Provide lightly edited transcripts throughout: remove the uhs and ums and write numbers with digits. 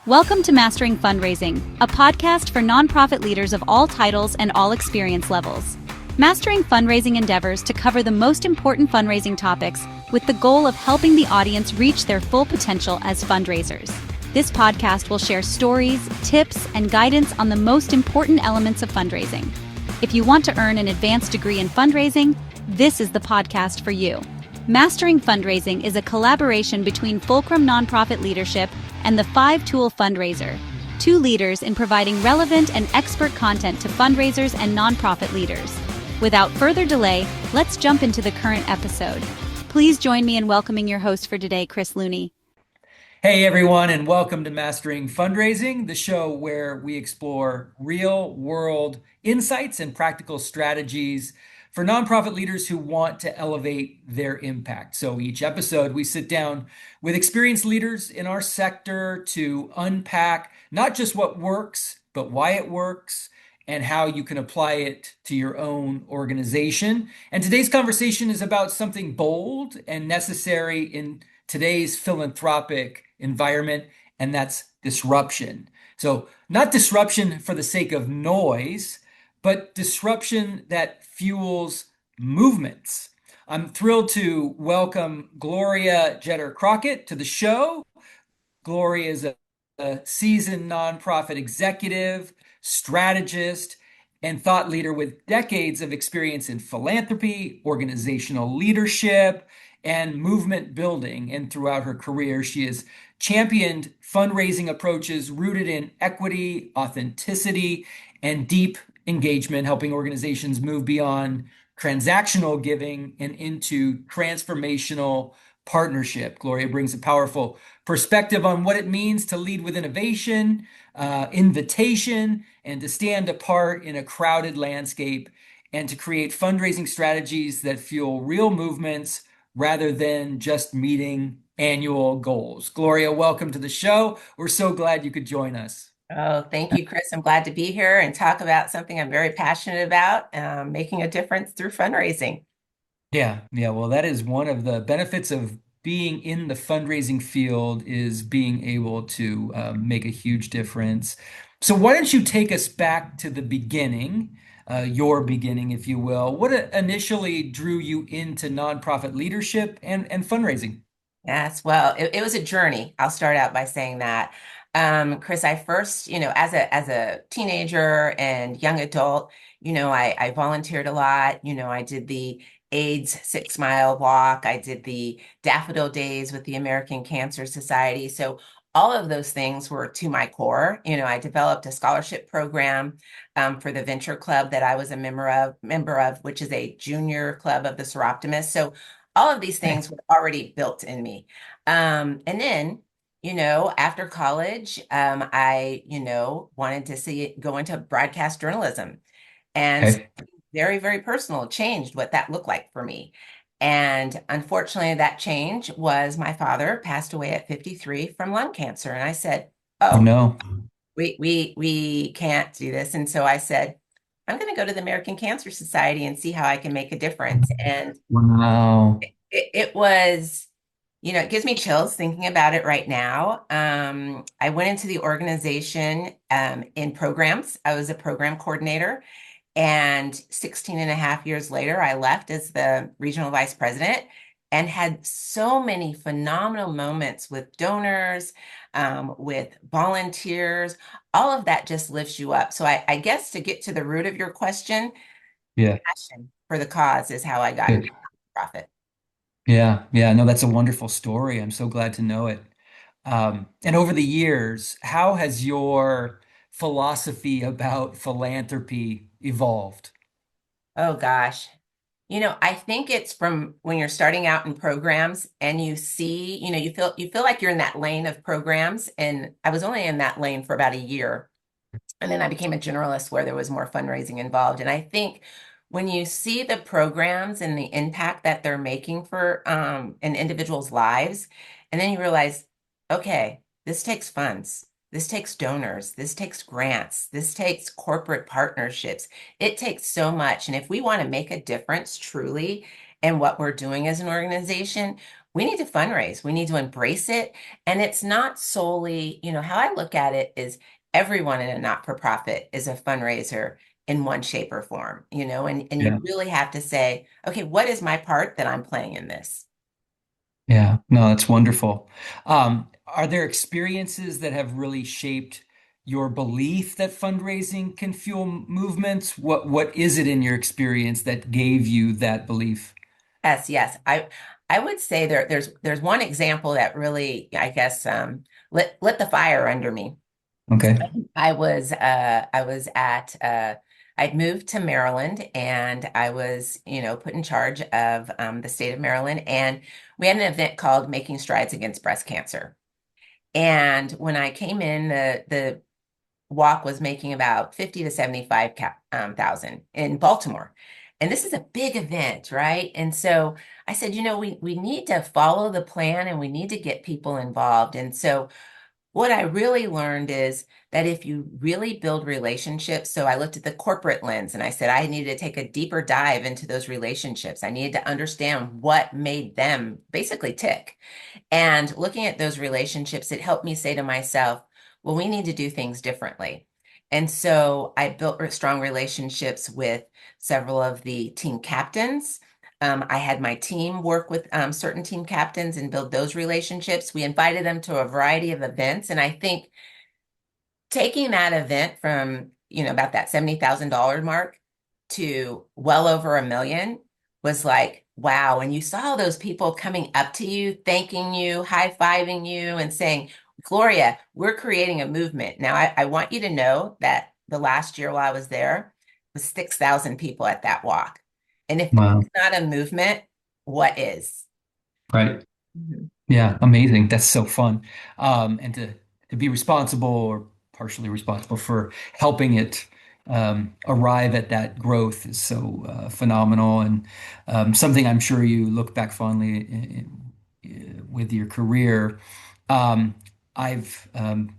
Welcome to Mastering Fundraising, a podcast for nonprofit leaders of all titles and all experience levels. Mastering fundraising endeavors to cover the most important fundraising topics with the goal of helping the audience reach their full potential as fundraisers. This podcast will share stories, tips, and guidance on the most important elements of fundraising. If you want to earn an advanced degree in fundraising, this is the podcast for you. Mastering Fundraising is a collaboration between Fulcrum Nonprofit Leadership and the 5-Tool Fundraiser, two leaders in providing relevant and expert content to fundraisers and nonprofit leaders. Without further delay, let's jump into the current episode. Please join me in welcoming your host for today, Chris Looney. Hey everyone, and welcome to Mastering Fundraising, the show where we explore real-world insights and practical strategies for nonprofit leaders who want to elevate their impact. So each episode, we sit down with experienced leaders in our sector to unpack not just what works, but why it works and how you can apply it to your own organization. And today's conversation is about something bold and necessary in today's philanthropic environment, and that's disruption. So not disruption for the sake of noise, but disruption that fuels movements. I'm thrilled to welcome Gloria Crockett to the show. Gloria is a seasoned nonprofit executive, strategist, and thought leader with decades of experience in philanthropy, organizational leadership, and movement building. And throughout her career, she has championed fundraising approaches rooted in equity, authenticity, and deep engagement, helping organizations move beyond transactional giving and into transformational partnership. Gloria brings a powerful perspective on what it means to lead with innovation, invitation, and to stand apart in a crowded landscape, and to create fundraising strategies that fuel real movements rather than just meeting annual goals. Gloria, welcome to the show. We're so glad you could join us. Oh, thank you, Chris. I'm glad to be here and talk about something I'm very passionate about, making a difference through fundraising. Yeah. Well, that is one of the benefits of being in the fundraising field, is being able to make a huge difference. So why don't you take us back to the beginning, your beginning, if you will. What initially drew you into nonprofit leadership and fundraising? Yes, well, it was a journey. I'll start out by saying that. Chris, I first, as a teenager and young adult, I volunteered a lot. I did the AIDS 6 Mile Walk. I did the Daffodil Days with the American Cancer Society. So all of those things were to my core. I developed a scholarship program for the Venture Club that I was a member of, which is a junior club of the Soroptimists. So all of these things were already built in me. And then after college, I, wanted to go into broadcast journalism, and Okay. very, very personal, changed what that looked like for me. And unfortunately, that change was my father passed away at 53 from lung cancer. And I said, Oh oh, no. we can't do this. And so I said, I'm going to go to the American Cancer Society and see how I can make a difference. And Wow. it was, it gives me chills thinking about it right now. I went into the organization in programs. I was a program coordinator. And 16 and a half years later, I left as the regional vice president and had so many phenomenal moments with donors, with volunteers. All of that just lifts you up. So I guess to get to the root of your question, Yeah. passion for the cause is how I got into Good. nonprofit. Yeah. No, that's a wonderful story. I'm so glad to know it. And over the years, how has your philosophy about philanthropy evolved? Oh gosh. I think it's from when you're starting out in programs and you see, you feel like you're in that lane of programs. And I was only in that lane for about a year. And then I became a generalist where there was more fundraising involved. And I think when you see the programs and the impact that they're making for in individuals' lives, and then you realize, okay, this takes funds. This takes donors. This takes grants. This takes corporate partnerships. It takes so much. And if we want to make a difference truly in what we're doing as an organization, we need to fundraise. We need to embrace it. And it's not solely, how I look at it is everyone in a not-for-profit is a fundraiser in one shape or form, and you Yeah. really have to say, okay, what is my part that I'm playing in this? Yeah, no, that's wonderful. Are there experiences that have really shaped your belief that fundraising can fuel movements? What is it in your experience that gave you that belief? Yes, yes. I would say there's one example that really, I guess, lit the fire under me. Okay. I was at I'd moved to Maryland and I was, put in charge of the state of Maryland, and we had an event called Making Strides Against Breast Cancer. And when I came in, the walk was making about 50 to 75 thousand in Baltimore. And this is a big event, right? And so I said, we need to follow the plan and we need to get people involved. And so what I really learned is that if you really build relationships, so I looked at the corporate lens and I said I needed to take a deeper dive into those relationships. I needed to understand what made them basically tick. And looking at those relationships, it helped me say to myself, well, we need to do things differently. And so I built strong relationships with several of the team captains. I had my team work with certain team captains and build those relationships. We invited them to a variety of events. And I think taking that event from, about that $70,000 mark to well over 1 million was like, wow. And you saw those people coming up to you, thanking you, high-fiving you, and saying, Gloria, we're creating a movement. Now, I want you to know that the last year while I was there was 6,000 people at that walk. And if Wow. it's not a movement, what is? Right. Mhm. Yeah, amazing. That's so fun. And to be responsible or partially responsible for helping it arrive at that growth is so phenomenal and something I'm sure you look back fondly with your career. Um, I've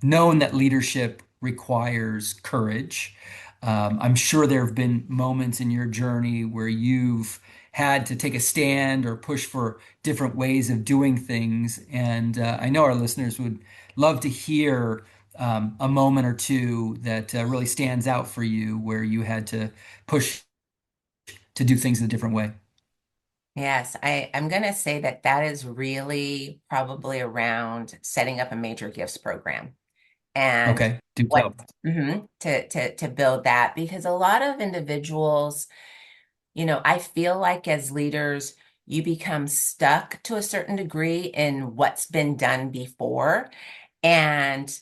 known that leadership requires courage. I'm sure there have been moments in your journey where you've had to take a stand or push for different ways of doing things. And I know our listeners would love to hear a moment or two that really stands out for you where you had to push to do things in a different way. Yes, I'm going to say that that is really probably around setting up a major gifts program and Okay, do what tell. to build that, because a lot of individuals, I feel like as leaders, you become stuck to a certain degree in what's been done before. And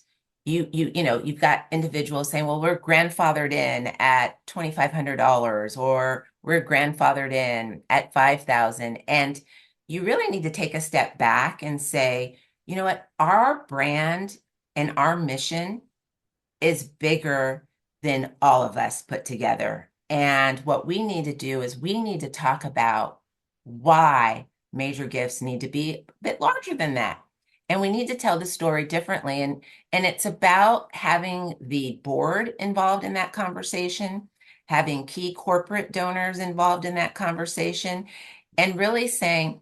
you've got individuals saying, well, we're grandfathered in at $2,500 or we're grandfathered in at 5,000. And you really need to take a step back and say, you know what, our brand and our mission is bigger than all of us put together. And what we need to do is we need to talk about why major gifts need to be a bit larger than that. And we need to tell the story differently. And it's about having the board involved in that conversation, having key corporate donors involved in that conversation, and really saying,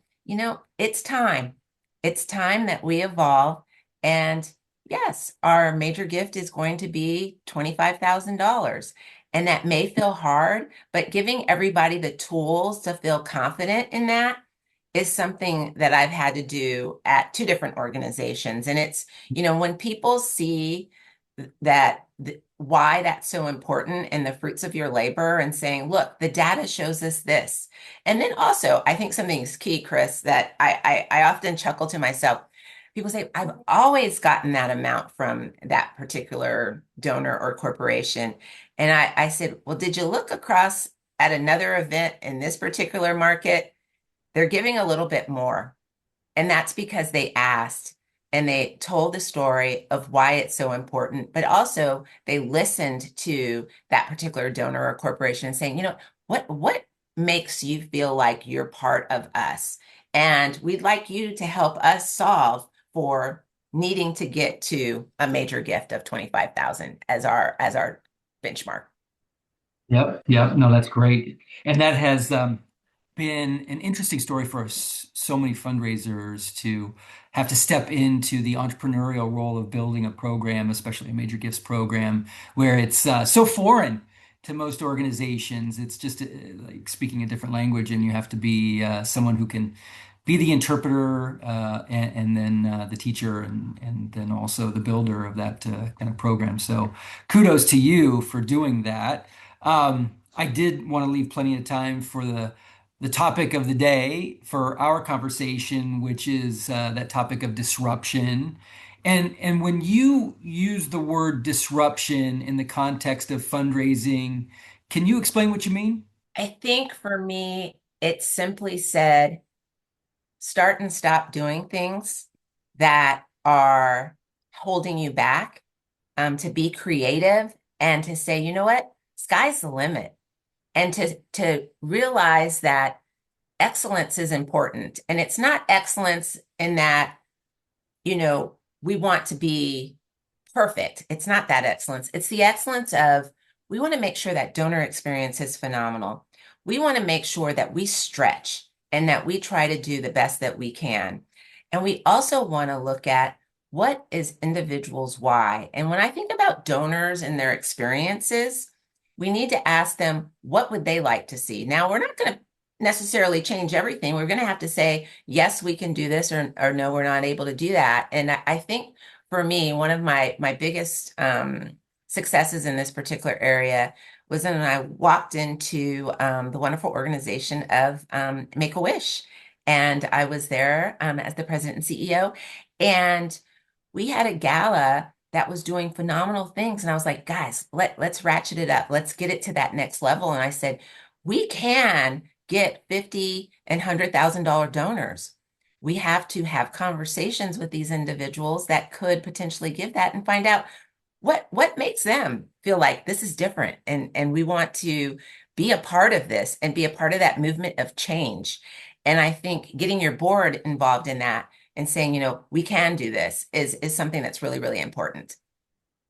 it's time. It's time that we evolve. And yes, our major gift is going to be $25,000. And that may feel hard, but giving everybody the tools to feel confident in that is something that I've had to do at two different organizations. And it's, when people see that why that's so important and the fruits of your labor and saying, look, the data shows us this. And then also, I think something is key, Chris, that I often chuckle to myself. People say, I've always gotten that amount from that particular donor or corporation. And I said, well, did you look across at another event in this particular market? They're giving a little bit more. And that's because they asked and they told the story of why it's so important, but also they listened to that particular donor or corporation saying, what makes you feel like you're part of us? And we'd like you to help us solve for needing to get to a major gift of 25,000 as our benchmark. Yep, yep. No, that's great. And that has been an interesting story for so many fundraisers to have to step into the entrepreneurial role of building a program, especially a major gifts program, where it's so foreign to most organizations. It's just like speaking a different language, and you have to be someone who can be the interpreter and then the teacher and then also the builder of that kind of program. So kudos to you for doing that. I did want to leave plenty of time for the topic of the day for our conversation, which is that topic of disruption. And when you use the word disruption in the context of fundraising, can you explain what you mean? I think for me, it simply said start and stop doing things that are holding you back, to be creative and to say, you know what, sky's the limit. And to realize that excellence is important. And it's not excellence in that, we want to be perfect. It's not that excellence. It's the excellence of we want to make sure that donor experience is phenomenal. We want to make sure that we stretch and that we try to do the best that we can. And we also want to look at what is individuals' why. And when I think about donors and their experiences, we need to ask them, what would they like to see? Now, we're not going to necessarily change everything. We're going to have to say, yes, we can do this, or no, we're not able to do that. And I think for me, one of my biggest successes in this particular area was when I walked into the wonderful organization of Make-A-Wish. And I was there as the president and CEO. And we had a gala that was doing phenomenal things. And I was like, guys, let's ratchet it up. Let's get it to that next level. And I said, we can get $50,000 and $100,000 donors. We have to have conversations with these individuals that could potentially give that and find out what makes them feel like this is different. And we want to be a part of this and be a part of that movement of change. And I think getting your board involved in that and saying, we can do this is something that's really, really important.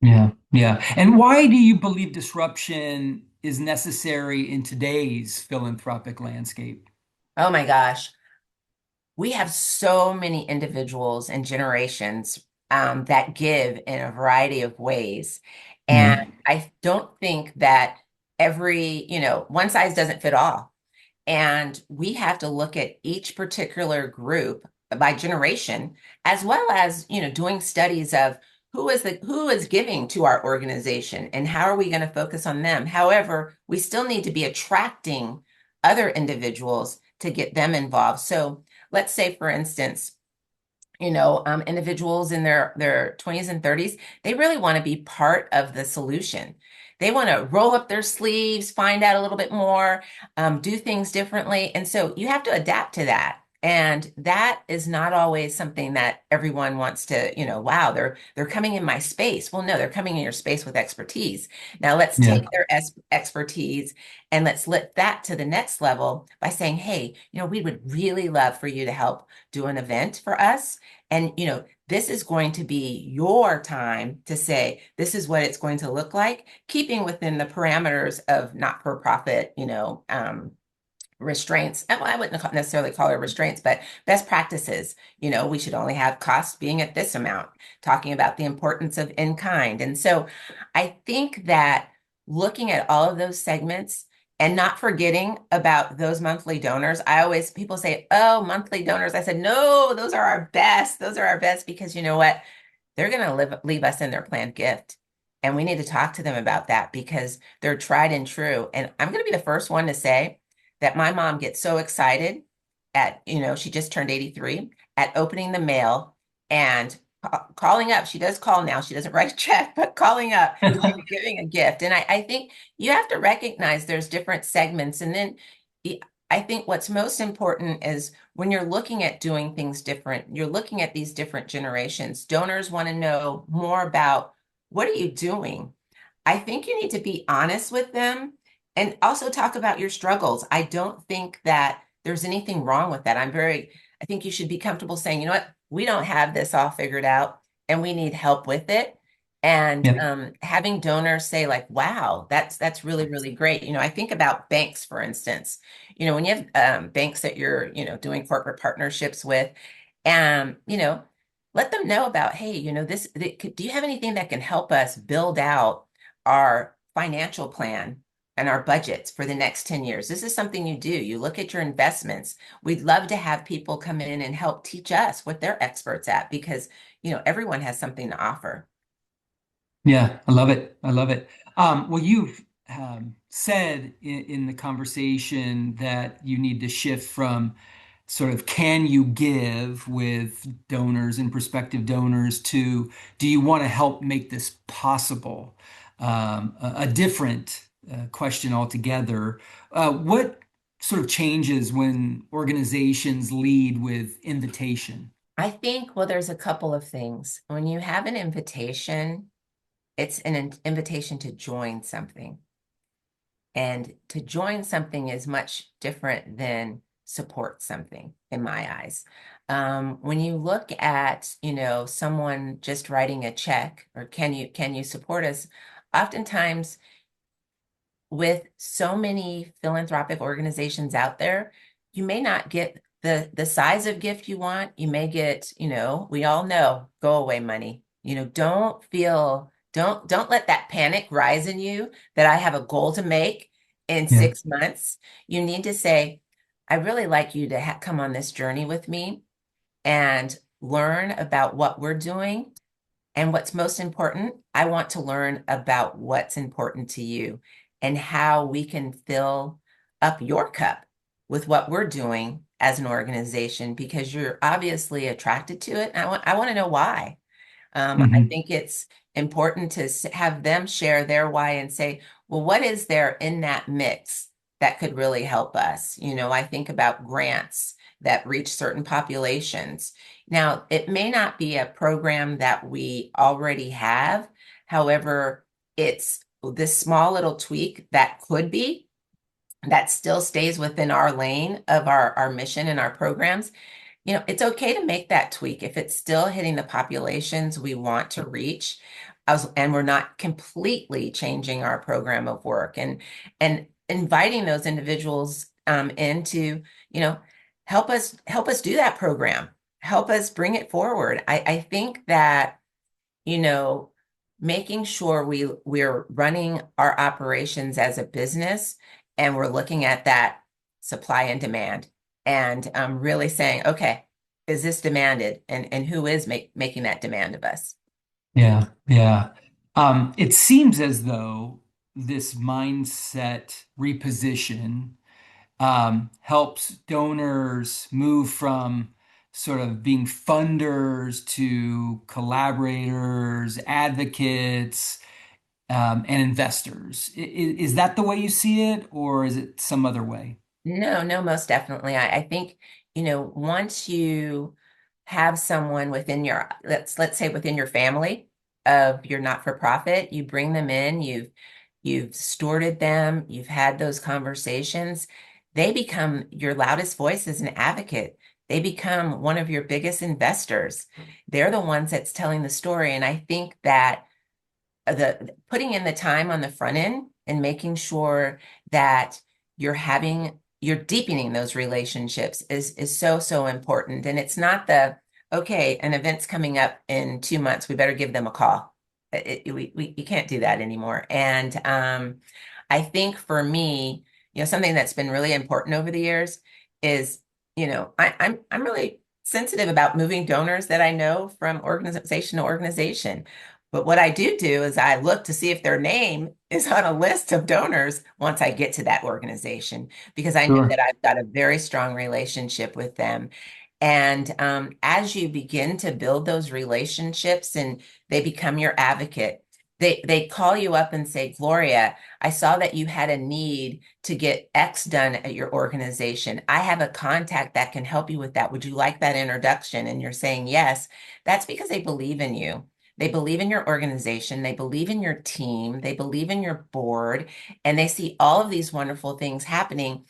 Yeah, yeah. And why do you believe disruption is necessary in today's philanthropic landscape? Oh my gosh. We have so many individuals and generations that give in a variety of ways. Yeah. And I don't think that one size doesn't fit all. And we have to look at each particular group by generation, as well as, doing studies of who is giving to our organization and how are we going to focus on them. However, we still need to be attracting other individuals to get them involved. So let's say, for instance, individuals in their 20s and 30s, they really want to be part of the solution. They want to roll up their sleeves, find out a little bit more, do things differently. And so you have to adapt to that. And that is not always something that everyone wants to, wow, they're coming in my space. Well, no, they're coming in your space with expertise. Now let's Yeah. take their expertise and let's lift that to the next level by saying, hey, we would really love for you to help do an event for us. And, this is going to be your time to say, this is what it's going to look like, keeping within the parameters of not-for-profit, restraints. Well, I wouldn't necessarily call it restraints, but best practices. We should only have costs being at this amount, talking about the importance of in kind. And so I think that looking at all of those segments and not forgetting about those monthly donors. People say, oh, monthly donors. I said, no, those are our best. Those are our best because you know what? They're going to leave us in their planned gift. And we need to talk to them about that because they're tried and true. And I'm going to be the first one to say that my mom gets so excited she just turned 83, at opening the mail and calling up. She does call now. She doesn't write a check, but calling up and giving a gift. And I think you have to recognize there's different segments. And then I think what's most important is when you're looking at doing things different, you're looking at these different generations. Donors want to know more about what are you doing? I think you need to be honest with them and also talk about your struggles. I don't think that there's anything wrong with that. I think you should be comfortable saying, you know what, we don't have this all figured out and we need help with it. And Yeah. having donors say like, wow, that's really, really great. I think about banks, for instance. When you have banks that you're, doing corporate partnerships with, and, let them know about, hey, do you have anything that can help us build out our financial plan and our budgets for the next 10 years? This is something you do. You look at your investments. We'd love to have people come in and help teach us what they're experts at because, everyone has something to offer. Yeah, I love it. I love it. Well, you've said in the conversation that you need to shift from sort of can you give with donors and prospective donors to do you want to help make this possible? A different question altogether. What sort of changes when organizations lead with invitation? I think, well, there's a couple of things. When you have an invitation, it's an invitation to join something. And to join something is much different than support something, in my eyes. When you look at, someone just writing a check or can you support us? Oftentimes, with so many philanthropic organizations out there, you may not get the size of gift you want. You may get, we all know, go away money. Don't let that panic rise in you that I have a goal to make in Yeah. 6 months. You need to say, I really like you to come on this journey with me and learn about what we're doing. And what's most important, I want to learn about what's important to you and how we can fill up your cup with what we're doing as an organization because you're obviously attracted to it. And I want to know why. I Hmm. think it's important to have them share their why and say, well, what is there in that mix that could really help us? I think about grants that reach certain populations. Now, it may not be a program that we already have. However, it's this small little tweak that could be that still stays within our lane of our mission and our programs. It's okay to make that tweak if it's still hitting the populations we want to reach, and we're not completely changing our program of work and inviting those individuals into, help us do that program, help us bring it forward. I think that you know, making sure we're running our operations as a business and we're looking at that supply and demand and really saying, okay, is this demanded and who is making that demand of us? Yeah, yeah. It seems as though this mindset reposition helps donors move from sort of being funders to collaborators, advocates, and investors. Is that the way you see it, or is it some other way? No, no, most definitely. I think, once you have someone within your, let's say within your family of your not-for-profit, you bring them in, you've stewarded them, you've had those conversations, they become your loudest voice as an advocate. They become one of your biggest investors. They're the ones that's telling the story. And I think that the putting in the time on the front end and making sure that you're deepening those relationships is so important. And it's not okay, an event's coming up in 2 months, we better give them a call. We can't do that anymore. And I think for me, something that's been really important over the years is, I'm really sensitive about moving donors that I know from organization to organization. But what I do is I look to see if their name is on a list of donors once I get to that organization, because I know Sure. that I've got a very strong relationship with them. And as you begin to build those relationships and they become your advocate, they call you up and say, Gloria, I saw that you had a need to get X done at your organization. I have a contact that can help you with that. Would you like that introduction? And you're saying yes. That's because they believe in you. They believe in your organization. They believe in your team. They believe in your board. And they see all of these wonderful things happening.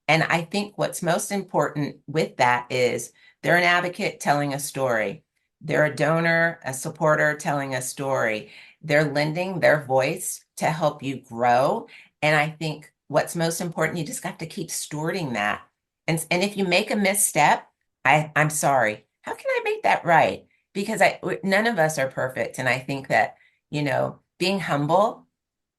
And I think what's most important with that is they're an advocate telling a story. They're a donor, a supporter telling a story. they're lending their voice to help you grow. And I think what's most important, you just have to keep stewarding that. And if you make a misstep, I'm sorry. How can I make that right? Because none of us are perfect. And I think that, being humble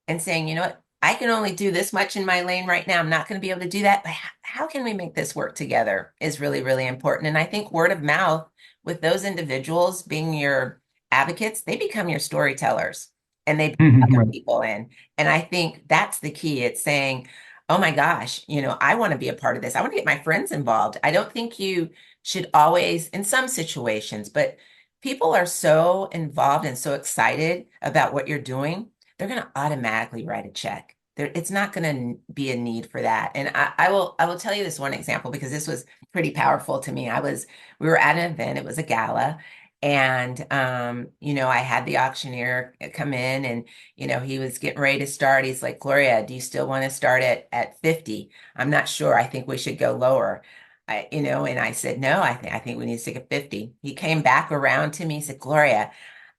and saying, you know what, I can only do this much in my lane right now. I'm not going to be able to do that. But how can we make this work together is really, really important. And I think word of mouth with those individuals being your advocates, they become your storytellers and they bring other Right. people in. And I think that's the key. It's saying, oh my gosh, I want to be a part of this. I want to get my friends involved. I don't think you should always, in some situations, but people are so involved and so excited about what you're doing, they're going to automatically write a check. It's not going to be a need for that. And I will tell you this one example because this was pretty powerful to me. We were at an event, it was a gala, and I had the auctioneer come in and he was getting ready to start. He's like, Gloria, do you still want to start at 50? I'm not sure. I think we should go lower. And I said, no, I think we need to stick at 50. He came back around to me, he said, Gloria,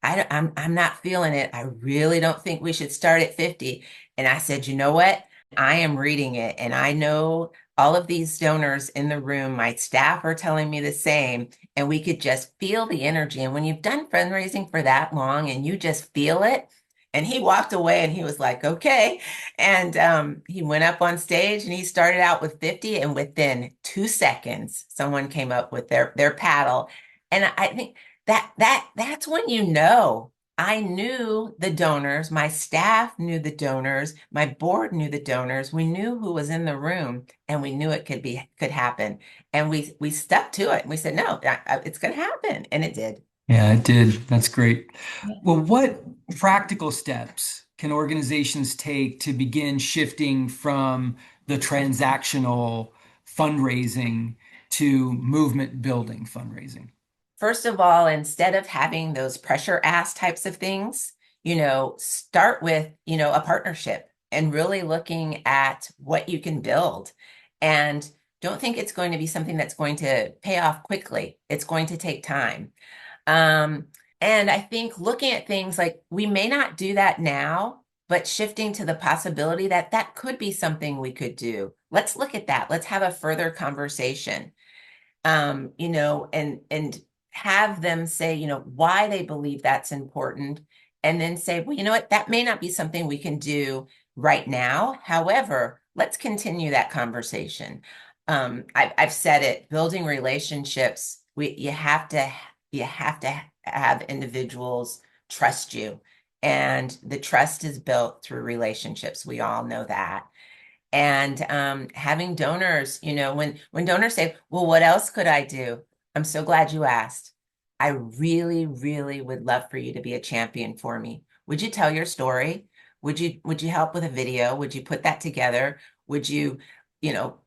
I'm not feeling it. I really don't think we should start at 50. And I said, you know what? I am reading it and I know all of these donors in the room, my staff are telling me the same, and we could just feel the energy. And when you've done fundraising for that long and you just feel it, and he walked away and he was like, okay. And he went up on stage and he started out with 50. And within 2 seconds, someone came up with their paddle. And I think that's when I knew the donors, my staff knew the donors, my board knew the donors. We knew who was in the room and we knew it could happen. And we stuck to it. And we said, no, it's going to happen. And it did. Yeah, it did. That's great. Yeah. Well, what practical steps can organizations take to begin shifting from the transactional fundraising to movement building fundraising? First of all, instead of having those pressure ask types of things, start with, a partnership and really looking at what you can build. And don't think it's going to be something that's going to pay off quickly. It's going to take time. Um, and I think looking at things like we may not do that now, but shifting to the possibility that that could be something we could do. Let's look at that. Let's have a further conversation. And have them say, why they believe that's important. And then say, well, you know what, that may not be something we can do right now. However, let's continue that conversation. I've said it, building relationships, you have to have individuals trust you. And the trust is built through relationships. We all know that. And having donors, when donors say, well, what else could I do? I'm so glad you asked. I really, really would love for you to be a champion for me. Would you tell your story? Would you help with a video? Would you put that together? Would you,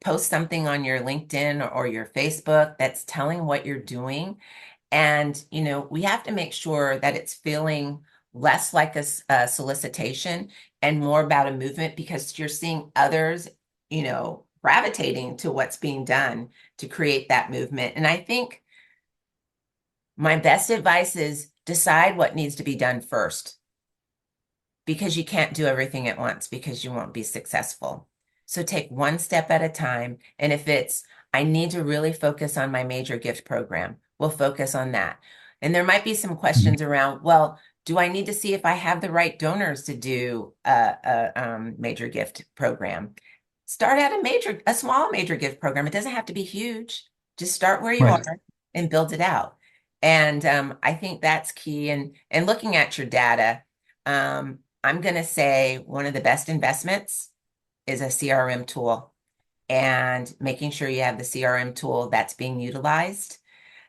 post something on your LinkedIn or your Facebook that's telling what you're doing? And, we have to make sure that it's feeling less like a solicitation and more about a movement because you're seeing others, gravitating to what's being done to create that movement. And I think my best advice is decide what needs to be done first because you can't do everything at once because you won't be successful. So take one step at a time. And if it's, I need to really focus on my major gift program, we'll focus on that. And there might be some questions around, well, do I need to see if I have the right donors to do a major gift program? Start at a small major gift program. It doesn't have to be huge. Just start where you Right. are and build it out. And I think that's key. And looking at your data, I'm going to say one of the best investments is a CRM tool and making sure you have the CRM tool that's being utilized,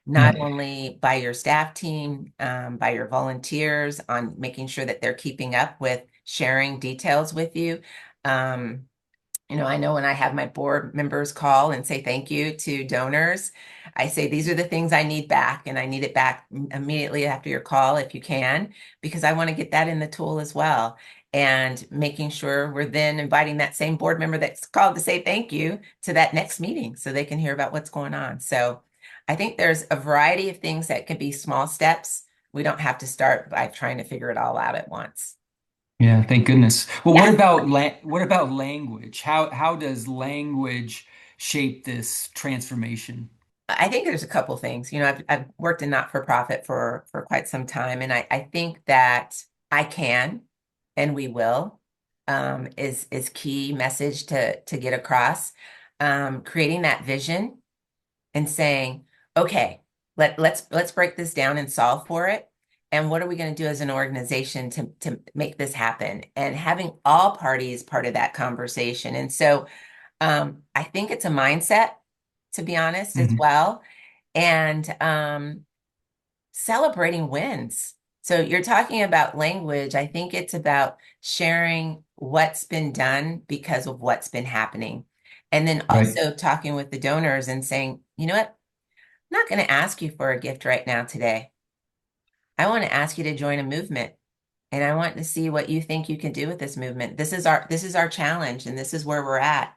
not Yeah. only by your staff team, by your volunteers on making sure that they're keeping up with sharing details with you. I know when I have my board members call and say thank you to donors, I say, these are the things I need back, and I need it back immediately after your call if you can, because I want to get that in the tool as well. And making sure we're then inviting that same board member that's called to say thank you to that next meeting so they can hear about what's going on. So I think there's a variety of things that can be small steps, we don't have to start by trying to figure it all out at once. Yeah, thank goodness. Well, Yeah. what about language? How does language shape this transformation? I think there's a couple things. I've worked in not-for-profit for quite some time, and I think that I can and we will is key message to get across. Creating that vision and saying, okay, let's break this down and solve for it. And what are we going to do as an organization to make this happen? And having all parties part of that conversation. And so I think it's a mindset, to be honest, as Hmm. well. And celebrating wins. So you're talking about language. I think it's about sharing what's been done because of what's been happening. And then Right. also talking with the donors and saying, you know what? I'm not going to ask you for a gift right now today. I want to ask you to join a movement. And I want to see what you think you can do with this movement. This is our challenge, and this is where we're at.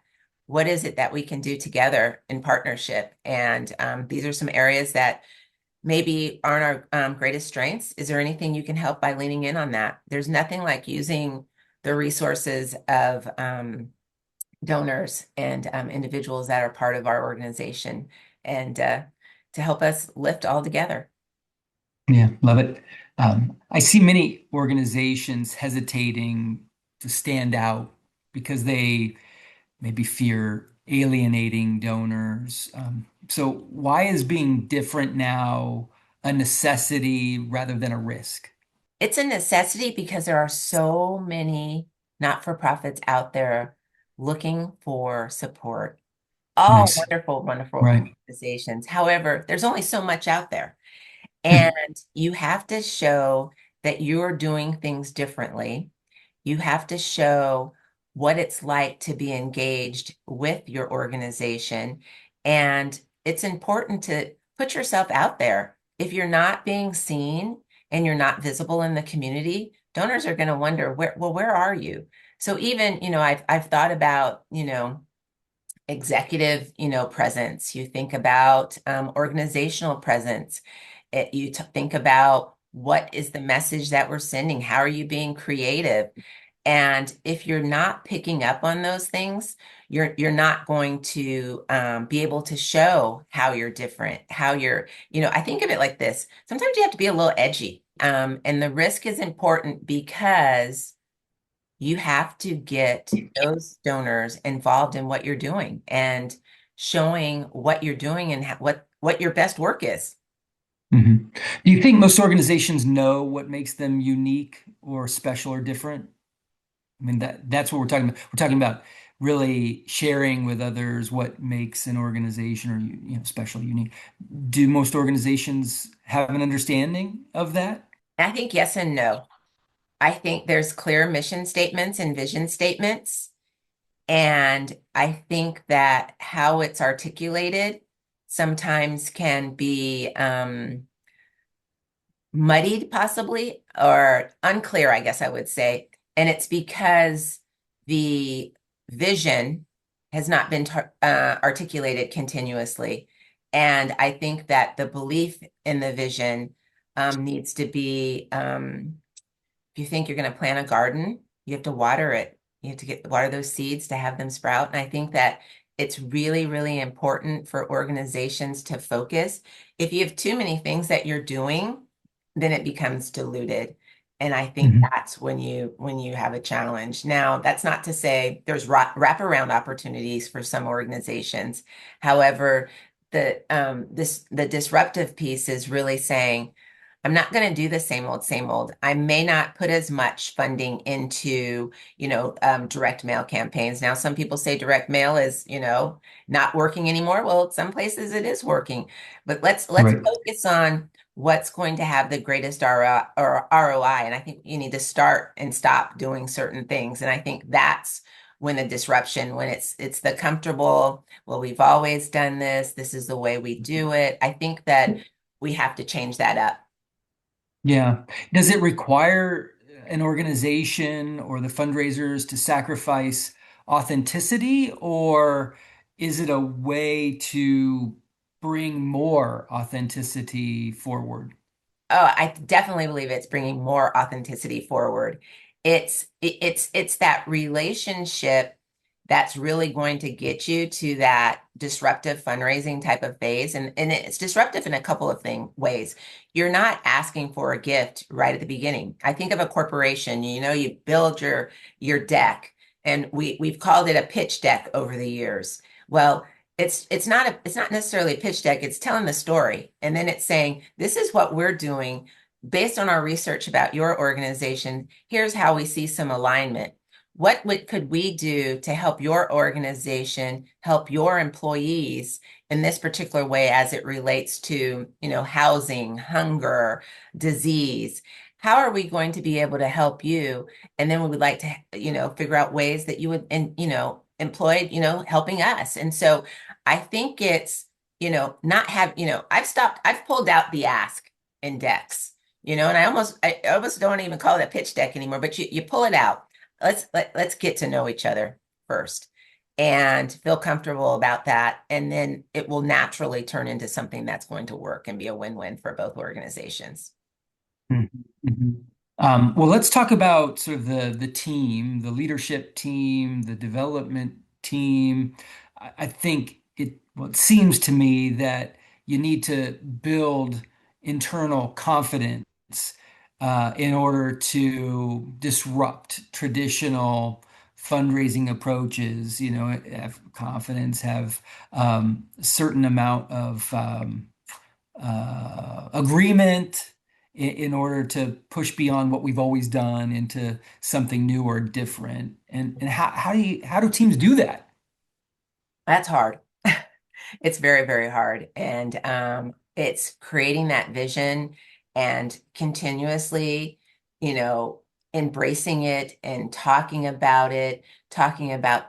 What is it that we can do together in partnership? And these are some areas that maybe aren't our greatest strengths. Is there anything you can help by leaning in on that? There's nothing like using the resources of donors and individuals that are part of our organization and to help us lift all together. Yeah, love it. I see many organizations hesitating to stand out because they maybe fear alienating donors. So why is being different now a necessity rather than a risk? It's a necessity because there are so many not-for-profits out there looking for support. All Nice. wonderful, wonderful Right. organizations. However, there's only so much out there. And you have to show that you're doing things differently. You have to show what it's like to be engaged with your organization. And it's important to put yourself out there. If you're not being seen and you're not visible in the community, donors are going to wonder where are you? So even, I've thought about, executive, presence. You think about organizational presence. Think about what is the message that we're sending? How are you being creative? And if you're not picking up on those things, you're not going to be able to show how you're different, how you're, I think of it like this. Sometimes you have to be a little edgy. And the risk is important because you have to get those donors involved in what you're doing and showing what you're doing and what your best work is. Hmm. Do you think most organizations know what makes them unique or special or different? I mean, that's what we're talking about. We're talking about really sharing with others what makes an organization or special, unique. Do most organizations have an understanding of that? And I think yes and no. I think there's clear mission statements and vision statements. And I think that how it's articulated sometimes can be muddied, possibly, or unclear, I guess I would say. And it's because the vision has not been articulated continuously. And I think that the belief in the vision needs to be if you think you're going to plant a garden, you have to water it. You have to water those seeds to have them sprout. And I think that it's really, really important for organizations to focus. If you have too many things that you're doing, then it becomes diluted. And I think Hmm. that's when you have a challenge. Now, that's not to say there's wraparound opportunities for some organizations. However, the disruptive piece is really saying, I'm not going to do the same old, same old. I may not put as much funding into, direct mail campaigns. Now, some people say direct mail is, not working anymore. Well, some places it is working, but let's Right. focus on what's going to have the greatest ROI. And I think you need to start and stop doing certain things. And I think that's when the disruption, when it's the comfortable, well, we've always done this. This is the way we do it. I think that we have to change that up. Yeah. Does it require an organization or the fundraisers to sacrifice authenticity, or is it a way to bring more authenticity forward? Oh, I definitely believe it's bringing more authenticity forward. It's that relationship that's really going to get you to that disruptive fundraising type of phase. And it's disruptive in a couple of ways. You're not asking for a gift right at the beginning. I think of a corporation, you build your deck, and we've called it a pitch deck over the years. Well, it's not necessarily a pitch deck, it's telling the story. And then it's saying, this is what we're doing based on our research about your organization. Here's how we see some alignment. Could we do to help your organization, help your employees in this particular way as it relates to, housing, hunger, disease? How are we going to be able to help you? And then we would like to, figure out ways that you would, and, employ, helping us. And so I think it's, not have, I've pulled out the ask in decks, and I almost don't even call it a pitch deck anymore, but you pull it out. Let's get to know each other first and feel comfortable about that. And then it will naturally turn into something that's going to work and be a win-win for both organizations. Mhm, mhm. Well, let's talk about sort of the team, the leadership team, the development team. I think it seems to me that you need to build internal confidence in order to disrupt traditional fundraising approaches. Have confidence, have a certain amount of agreement in order to push beyond what we've always done into something new or different. And how do teams do that? That's hard. It's very, very hard. And it's creating that vision and continuously, you know, embracing it and talking about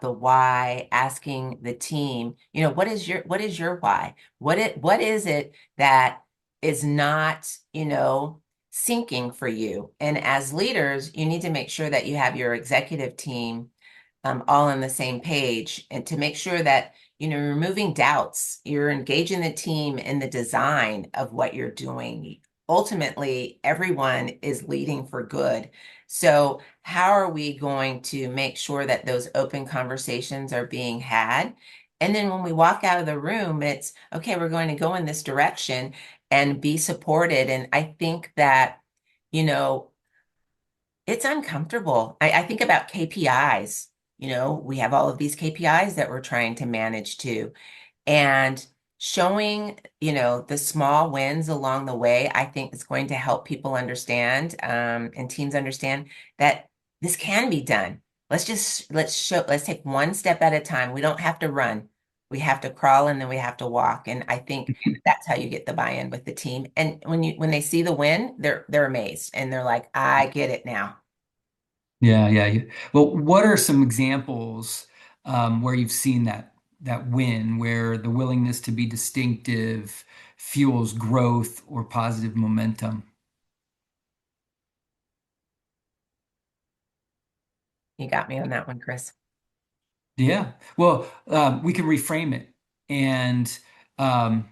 the why, asking the team, what is your why? What is it that is not, sinking for you? And as leaders, you need to make sure that you have your executive team all on the same page, and to make sure that you're removing doubts, you're engaging the team in the design of what you're doing. Ultimately, everyone is leading for good. So how are we going to make sure that those open conversations are being had? And then when we walk out of the room, it's okay, we're going to go in this direction and be supported. And I think that, you know, it's uncomfortable. I think about KPIs. We have all of these KPIs that we're trying to manage too. And showing, the small wins along the way, I think is going to help people understand, and teams understand that this can be done. Let's take one step at a time. We don't have to run. We have to crawl, and then we have to walk. And I think that's how you get the buy-in with the team. And when they see the win, they're amazed, and they're like, I get it now. Yeah, yeah. Well, what are some examples where you've seen that win, where the willingness to be distinctive fuels growth or positive momentum? You got me on that one, Chris. Yeah. Well, we can reframe it. And, um,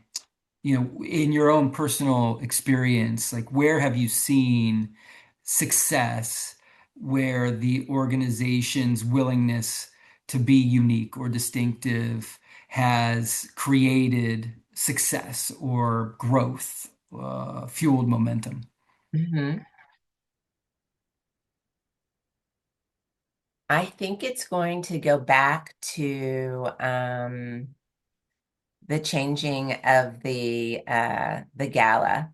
in your own personal experience, like where have you seen success where the organization's willingness to be unique or distinctive has created success or growth, fueled momentum? Hmm. I think it's going to go back to the changing of the gala, Mhm.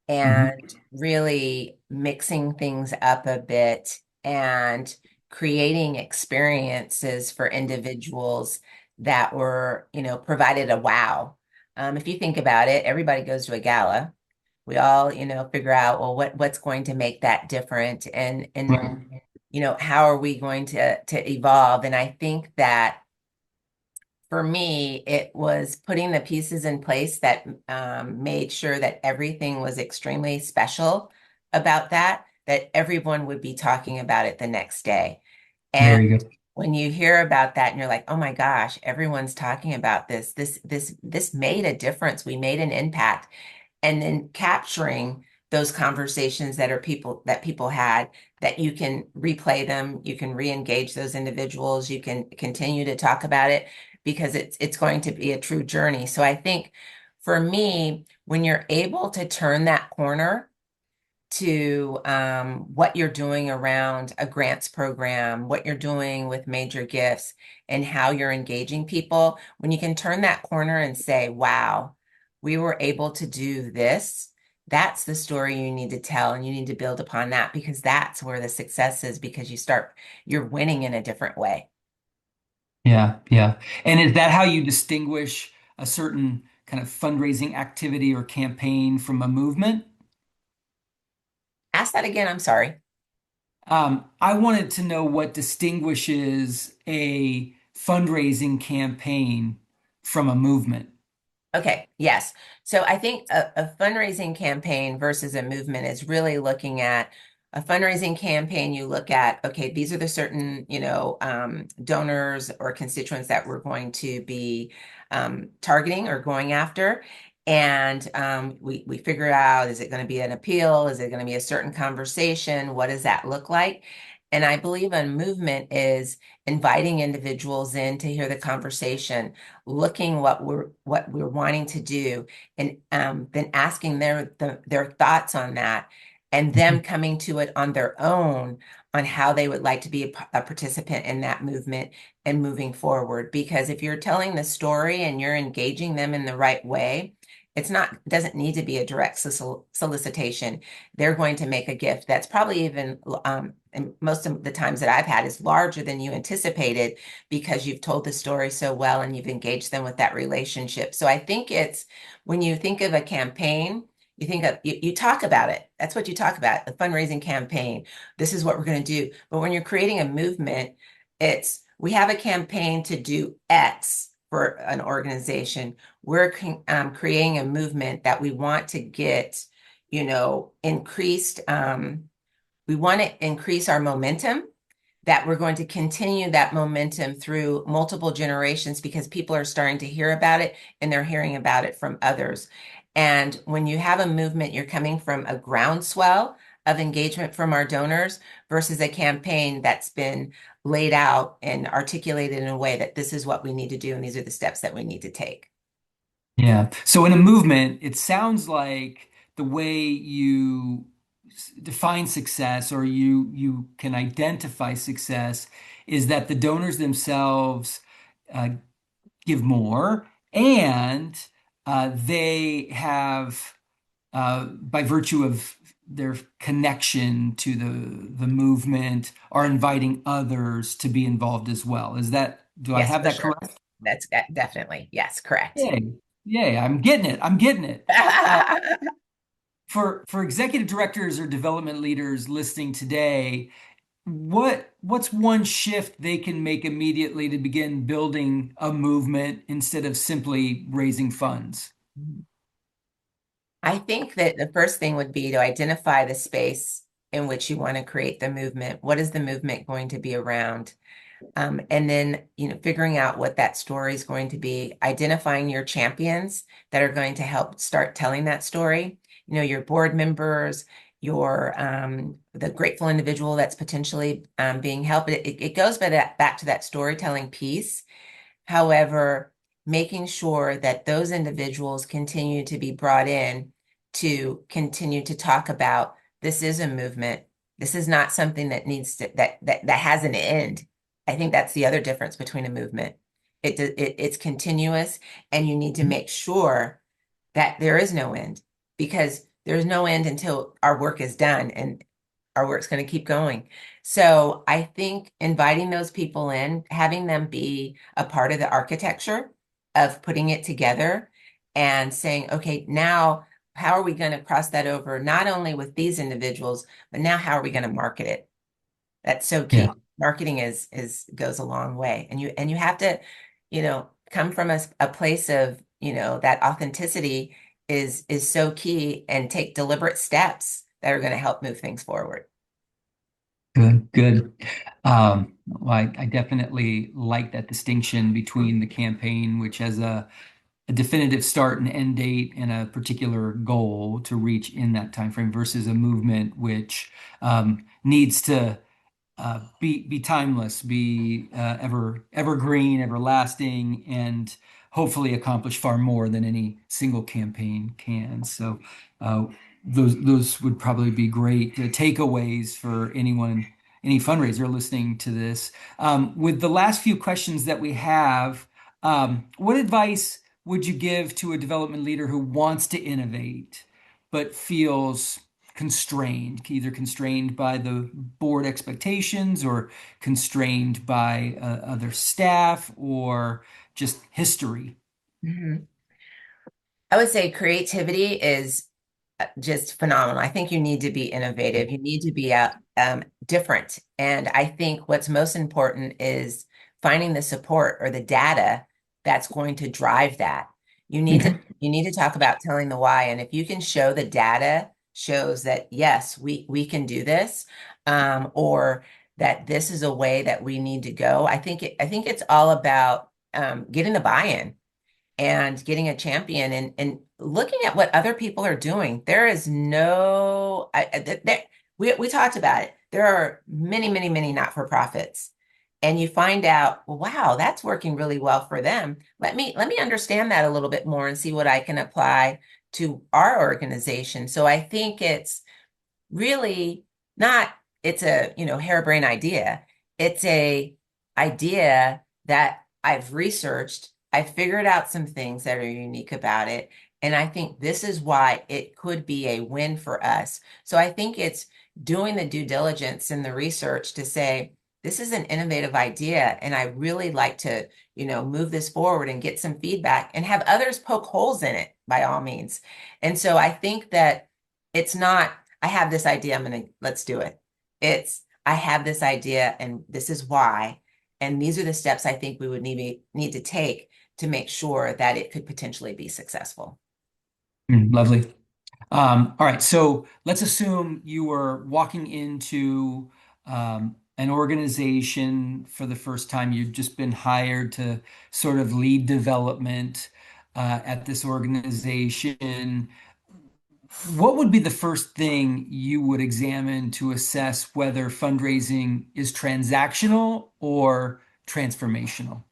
and really mixing things up a bit and creating experiences for individuals that were, provided a wow. If you think about it, everybody goes to a gala. We all, figure out, well, what's going to make that different, and Right. how are we going to evolve? And I think that for me, it was putting the pieces in place that made sure that everything was extremely special about that everyone would be talking about it the next day. And Very good. when you hear about that and you're like, oh my gosh, everyone's talking about this made a difference. We made an impact. And then capturing, those conversations that people had, that you can replay them, you can re-engage those individuals, you can continue to talk about it because it's going to be a true journey. So I think for me, when you're able to turn that corner to what you're doing around a grants program, what you're doing with major gifts, and how you're engaging people, when you can turn that corner and say, wow, we were able to do this, that's the story you need to tell, and you need to build upon that because that's where the success is because you're winning in a different way. Yeah, yeah. And is that how you distinguish a certain kind of fundraising activity or campaign from a movement? Ask that again, I'm sorry. I wanted to know what distinguishes a fundraising campaign from a movement. Okay, yes. So I think a fundraising campaign versus a movement is really looking at a fundraising campaign. You look at, okay, these are the certain, donors or constituents that we're going to be targeting or going after. And we figure out, is it going to be an appeal? Is it going to be a certain conversation? What does that look like? And I believe a movement is inviting individuals in to hear the conversation, looking what we're wanting to do, and then asking their thoughts on that, and them coming to it on their own on how they would like to be a participant in that movement and moving forward. Because if you're telling the story and you're engaging them in the right way, doesn't need to be a direct solicitation. They're going to make a gift that's probably even and most of the times that I've had is larger than you anticipated because you've told the story so well and you've engaged them with that relationship. So I think it's when you think of a campaign, you talk about it. That's what you talk about, the fundraising campaign. This is what we're going to do. But when you're creating a movement, it's we have a campaign to do X for an organization. We're creating a movement that we want to get, increased. We want to increase our momentum, that we're going to continue that momentum through multiple generations because people are starting to hear about it and they're hearing about it from others. And when you have a movement, you're coming from a groundswell of engagement from our donors versus a campaign that's been laid out and articulated in a way that this is what we need to do and these are the steps that we need to take. Yeah. So in a movement, it sounds like the way you define success or you can identify success is that the donors themselves uh, give more and they have by virtue of their connection to the movement are inviting others to be involved as well. Do I Yes, have for that sure. correct? That definitely. Yes, correct. Yay. Yay, I'm getting it. I'm getting it. For executive directors or development leaders listening today, what's one shift they can make immediately to begin building a movement instead of simply raising funds? I think that the first thing would be to identify the space in which you want to create the movement. What is the movement going to be around? And then, figuring out what that story is going to be, identifying your champions that are going to help start telling that story, your board members, the grateful individual that's potentially being helped. It goes back to that storytelling piece. However, making sure that those individuals continue to be brought in to continue to talk about this is a movement. This is not something that needs to that has an end. I think that's the other difference between a movement. It's continuous, and you need to make sure that there is no end because there's no end until our work is done, and our work's going to keep going. So I think inviting those people in, having them be a part of the architecture of putting it together and saying, okay, now how are we going to cross that over, not only with these individuals, but now how are we going to market it? That's so Yeah. key. Marketing is goes a long way. And you have to, come from a place of, that authenticity is so key, and take deliberate steps that are going to help move things forward. Good, good. Well, I definitely like that distinction between the campaign, which has a a definitive start and end date and a particular goal to reach in that time frame versus a movement which needs to be timeless, be evergreen, everlasting, and hopefully accomplish far more than any single campaign can. So uh, those would probably be great takeaways for anyone, any fundraiser listening to this. With the last few questions that we have, what advice would you give to a development leader who wants to innovate but feels constrained, either constrained by the board expectations or constrained by other staff or just history? Mhm. I would say creativity is just phenomenal. I think you need to be innovative. You need to be different. And I think what's most important is finding the support or the data that's going to drive that. You need to Okay. you need to talk about telling the why. And if you can show the data shows that yes, we can do this, or that this is a way that we need to go. I think it's all about getting the buy-in and getting a champion and looking at what other people are doing. There is no, we talked about it. There are many, many, many not-for-profits. And you find out, well, wow, that's working really well for them. Let me understand that a little bit more and see what I can apply to our organization. So I think it's really not, it's a, harebrained idea. It's a idea that I've researched. I've figured out some things that are unique about it. And I think this is why it could be a win for us. So I think it's doing the due diligence and the research to say, this is an innovative idea, and I really like to, move this forward and get some feedback and have others poke holes in it by all means. And so I think that it's not, I have this idea, let's do it. It's, I have this idea and this is why. And these are the steps I think we would need to take to make sure that it could potentially be successful. Lovely. All right, so let's assume you were walking into an organization for the first time. You've just been hired to sort of lead development at this organization. What would be the first thing you would examine to assess whether fundraising is transactional or transformational?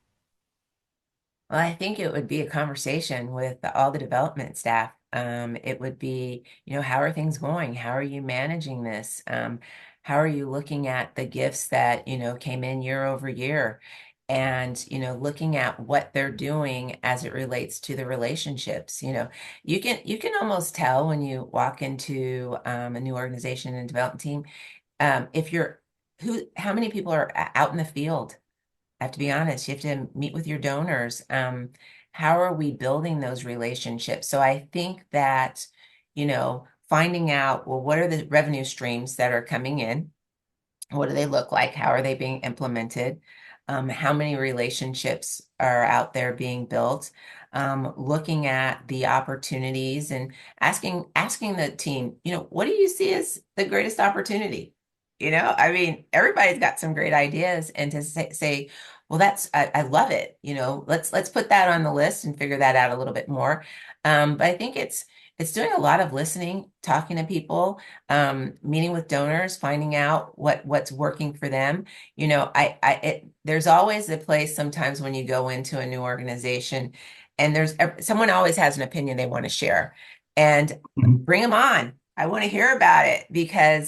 Well, I think it would be a conversation with all the development staff. It would be, how are things going? How are you managing this? How are you looking at the gifts that, came in year over year? And, looking at what they're doing as it relates to the relationships. You can almost tell when you walk into a new organization and development team, if you're how many people are out in the field. I have to be honest, you have to meet with your donors. How are we building those relationships? So I think that, finding out, well, what are the revenue streams that are coming in? What do they look like? How are they being implemented? How many relationships are out there being built? Looking at the opportunities and asking the team, what do you see as the greatest opportunity? I mean, everybody's got some great ideas, and to say, well, I love it. Let's put that on the list and figure that out a little bit more. But I think it's doing a lot of listening, talking to people, meeting with donors, finding out what's working for them. There's always a place sometimes when you go into a new organization, and there's someone always has an opinion they want to share, and Mhm. bring them on. I want to hear about it because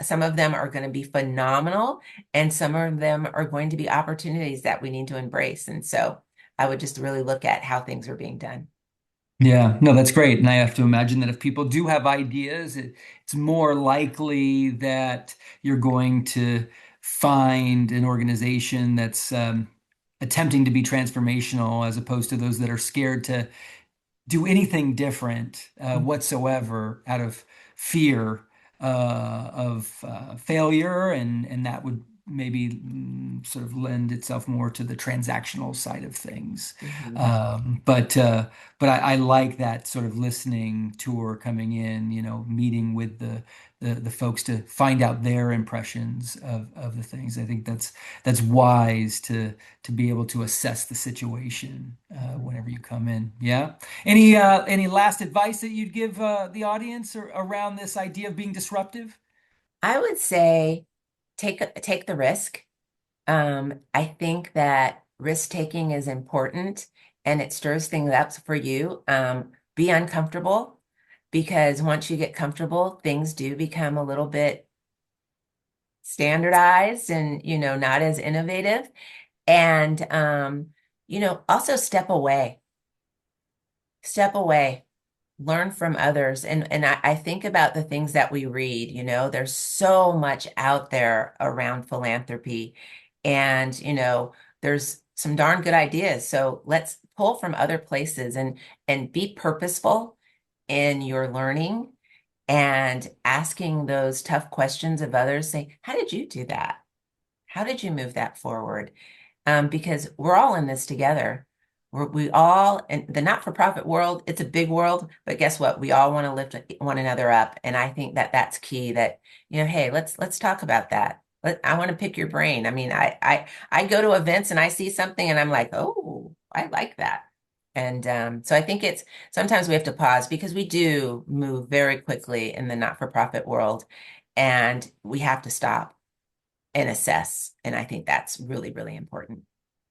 some of them are going to be phenomenal, and some of them are going to be opportunities that we need to embrace. And so I would just really look at how things are being done. Yeah, no, that's great. And I have to imagine that if people do have ideas, it's more likely that you're going to find an organization that's attempting to be transformational as opposed to those that are scared to do anything different whatsoever out of fear of failure, and that would maybe sort of lend itself more to the transactional side of things. Mhm. But I like that sort of listening tour coming in, meeting with the folks to find out their impressions of the things. I think that's wise to be able to assess the situation whenever you come in. Yeah. Any last advice that you'd give the audience around this idea of being disruptive? I would say take the risk. I think that risk taking is important and it stirs things up for you. Be uncomfortable because once you get comfortable, things do become a little bit standardized and, not as innovative. And, also step away, learn from others. And I think about the things that we read, there's so much out there around philanthropy and, there's some darn good ideas. So let's pull from other places and be purposeful in your learning and asking those tough questions of others. Say, how did you do that? How did you move that forward? Because we're all in this together. We all, in the not-for-profit world, it's a big world, but guess what? We all want to lift one another up. And I think that that's key that, hey, let's talk about that. I want to pick your brain. I mean, I go to events and I see something and I'm like, oh, I like that. And so I think sometimes we have to pause because we do move very quickly in the not-for-profit world and we have to stop and assess. And I think that's really, really important.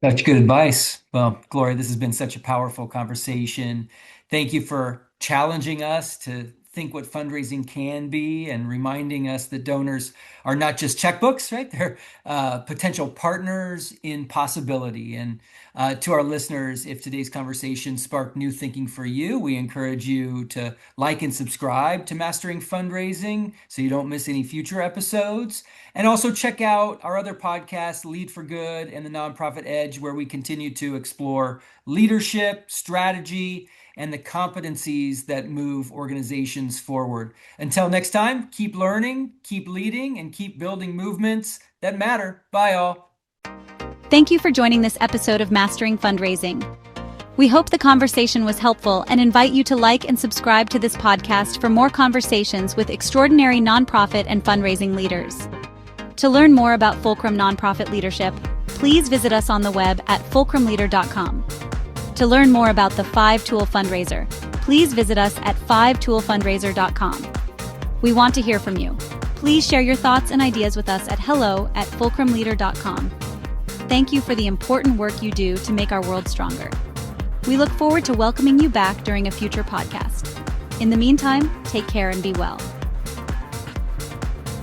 Such good advice. Well, Gloria, this has been such a powerful conversation. Thank you for challenging us to think what fundraising can be and reminding us that donors are not just checkbooks, right? They're potential partners in possibility. And to our listeners, if today's conversation sparked new thinking for you, we encourage you to like and subscribe to Mastering Fundraising so you don't miss any future episodes. And also check out our other podcasts, Lead for Good and The Nonprofit Edge, where we continue to explore leadership, strategy, and the competencies that move organizations forward. Until next time, keep learning, keep leading, and keep building movements that matter. Bye, all. Thank you for joining this episode of Mastering Fundraising. We hope the conversation was helpful and invite you to like and subscribe to this podcast for more conversations with extraordinary nonprofit and fundraising leaders. To learn more about Fulcrum nonprofit leadership, please visit us on the web at fulcrumleader.com. To learn more about the 5-Tool Fundraiser, please visit us at 5toolfundraiser.com. We want to hear from you. Please share your thoughts and ideas with us at hello@fulcrumleader.com. Thank you for the important work you do to make our world stronger. We look forward to welcoming you back during a future podcast. In the meantime, take care and be well.